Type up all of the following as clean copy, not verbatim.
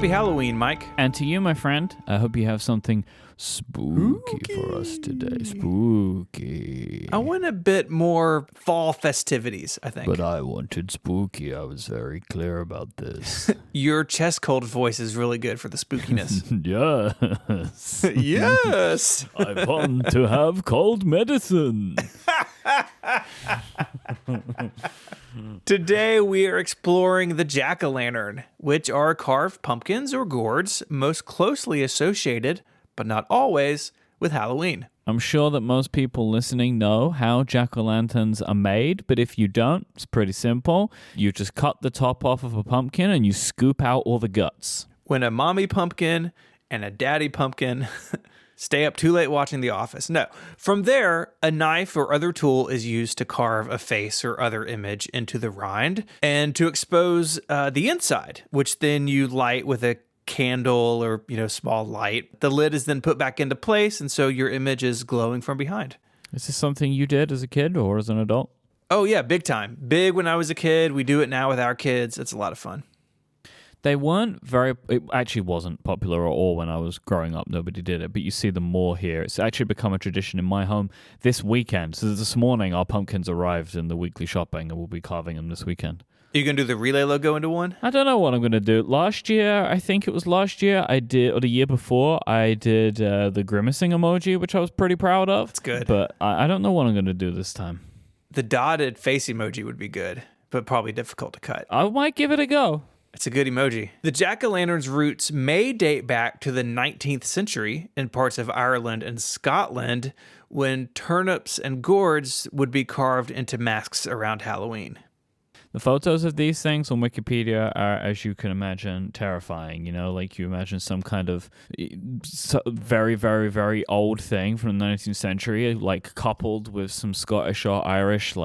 Happy Halloween, Mike. And to you, my friend, I hope you have something spooky for us today. Spooky. I want a bit more fall festivities, I think. But I wanted spooky. I was very clear about this. Your chest cold voice is really good for the spookiness. Yes. Yes. I want to have cold medicine. Today we are exploring the jack-o'-lantern, which are carved pumpkins or gourds most closely associated, but not always, with Halloween. I'm sure that most people listening know how jack-o'-lanterns are made, but if you don't, it's pretty simple. You just cut the top off of a pumpkin and you scoop out all the guts. When a mommy pumpkin and a daddy pumpkin stay up too late watching The Office. No. From there, a knife or other tool is used to carve a face or other image into the rind and to expose the inside, which then you light with a candle or, small light. The lid is then put back into place, and so your image is glowing from behind. Is this something you did as a kid or as an adult? Oh, yeah, big time. Big when I was a kid. We do it now with our kids. It's a lot of fun. They weren't it actually wasn't popular at all when I was growing up. Nobody did it, but you see them more here. It's actually become a tradition in my home this weekend. So this morning, our pumpkins arrived in the weekly shopping, and we'll be carving them this weekend. Are you going to do the relay logo into one? I don't know what I'm going to do. Last year, I did, or the year before, I did the grimacing emoji, which I was pretty proud of. That's good. But I don't know what I'm going to do this time. The dotted face emoji would be good, but probably difficult to cut. I might give it a go. It's a good emoji. The jack-o'-lantern's roots may date back to the 19th century in parts of Ireland and Scotland when turnips and gourds would be carved into masks around Halloween. The photos of these things on Wikipedia are, as you can imagine, terrifying. Like you imagine some kind of very, very, very old thing from the 19th century, like coupled with some Scottish or Irish,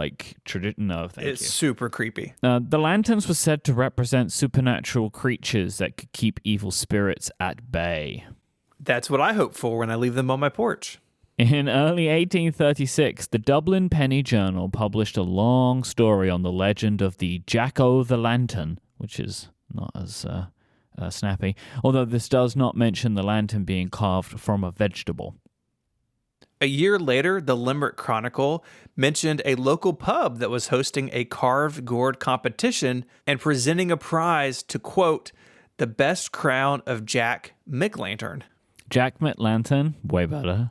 tradition. No, thank you. It's super creepy. The lanterns were said to represent supernatural creatures that could keep evil spirits at bay. That's what I hope for when I leave them on my porch. In early 1836, the Dublin Penny Journal published a long story on the legend of the Jack-o'-the-Lantern, which is not as snappy, although this does not mention the lantern being carved from a vegetable. A year later, the Limerick Chronicle mentioned a local pub that was hosting a carved gourd competition and presenting a prize to, quote, the best crown of Jack McLantern. Jack McLantern, way better.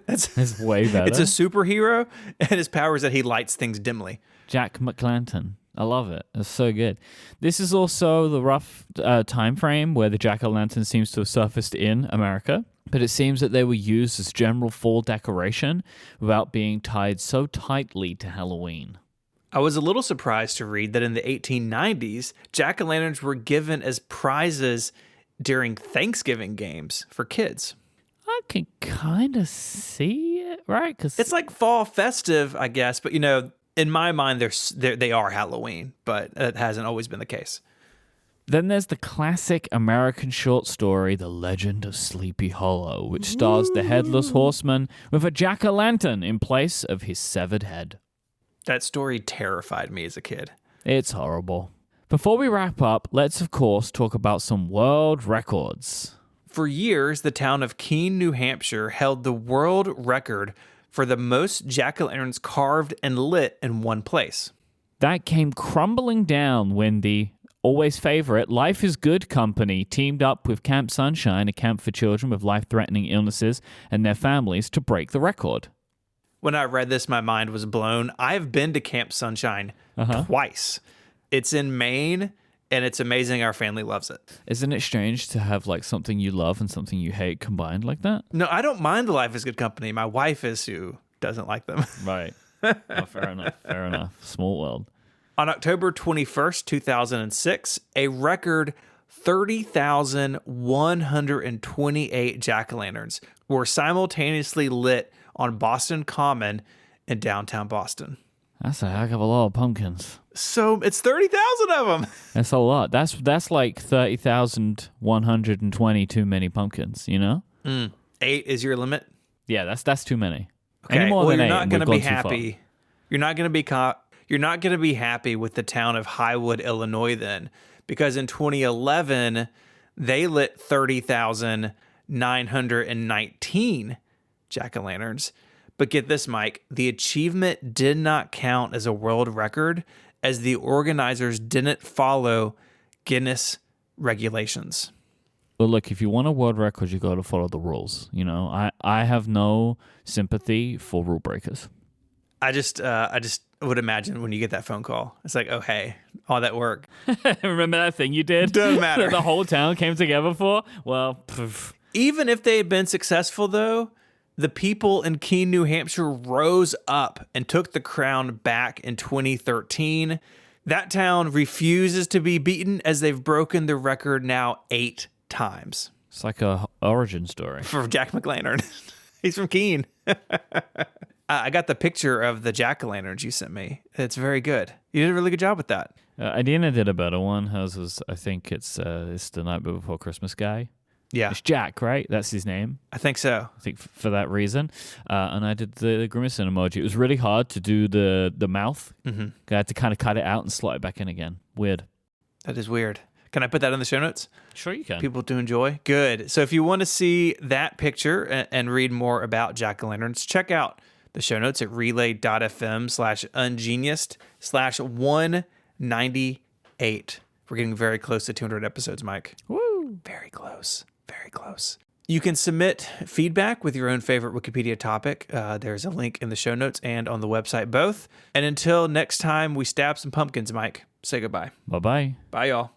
It's way better. It's a superhero, and his power is that he lights things dimly. Jack McLantern. I love it. It's so good. This is also the rough time frame where the jack-o'-lantern seems to have surfaced in America, but it seems that they were used as general fall decoration without being tied so tightly to Halloween. I was a little surprised to read that in the 1890s, jack-o'-lanterns were given as prizes during Thanksgiving games for kids. I can kind of see it, right? Cause it's like fall festive, I guess. But, in my mind, they are Halloween, but it hasn't always been the case. Then there's the classic American short story, The Legend of Sleepy Hollow, which stars the Headless Horseman with a jack-o'-lantern in place of his severed head. That story terrified me as a kid. It's horrible. Before we wrap up, let's, of course, talk about some world records. For years, the town of Keene, New Hampshire held the world record for the most jack-o'-lanterns carved and lit in one place. That came crumbling down when the always favorite Life is Good company teamed up with Camp Sunshine, a camp for children with life-threatening illnesses and their families, to break the record. When I read this, my mind was blown. I've been to Camp Sunshine twice. It's in Maine. And it's amazing. Our family loves it. Isn't it strange to have something you love and something you hate combined like that? No, I don't mind the Life is Good company. My wife is who doesn't like them. Right. Oh, fair enough. Fair enough. Small world. On October 21st, 2006, a record 30,128 jack-o'-lanterns were simultaneously lit on Boston Common in downtown Boston. That's a heck of a lot of pumpkins. So it's 30,000 of them. That's a lot. That's like 30,120 too many pumpkins, 8 is your limit? Yeah, that's too many. Okay. Any more well, than you're 8, not going to be far. happy. You're not going to be happy with the town of Highwood, Illinois then, because in 2011 They lit 30,919 jack-o'-lanterns. But get this, Mike, the achievement did not count as a world record as the organizers didn't follow Guinness regulations. Well, look, if you want a world record, you got to follow the rules. You know, I have no sympathy for rule breakers. I just would imagine when you get that phone call, it's like, oh, hey, all that work. Remember that thing you did? Doesn't matter. That the whole town came together for? Well, poof. Even if they had been successful, though, the people in Keene, New Hampshire rose up and took the crown back in 2013. That town refuses to be beaten as they've broken the record now 8 times. It's like a origin story. For Jack McLantern. He's from Keene. I got the picture of the jack-o'-lanterns you sent me. It's very good. You did a really good job with that. Adina did a better one. Hers was, I think it's the Night Before Christmas guy. Yeah. It's Jack, right? That's his name. I think so. I think for that reason. And I did the grimacing emoji. It was really hard to do the mouth. Mm-hmm. I had to kind of cut it out and slot it back in again. Weird. That is weird. Can I put that in the show notes? Sure you can. People to enjoy. Good. So if you want to see that picture and read more about jack-o'-lanterns, check out the show notes at relay.fm/ungenius/198. We're getting very close to 200 episodes, Mike. Woo! Very close. Very close. You can submit feedback with your own favorite Wikipedia topic. There's a link in the show notes and on the website both. And until next time we stab some pumpkins, Mike, say goodbye. Bye-bye. Bye, y'all.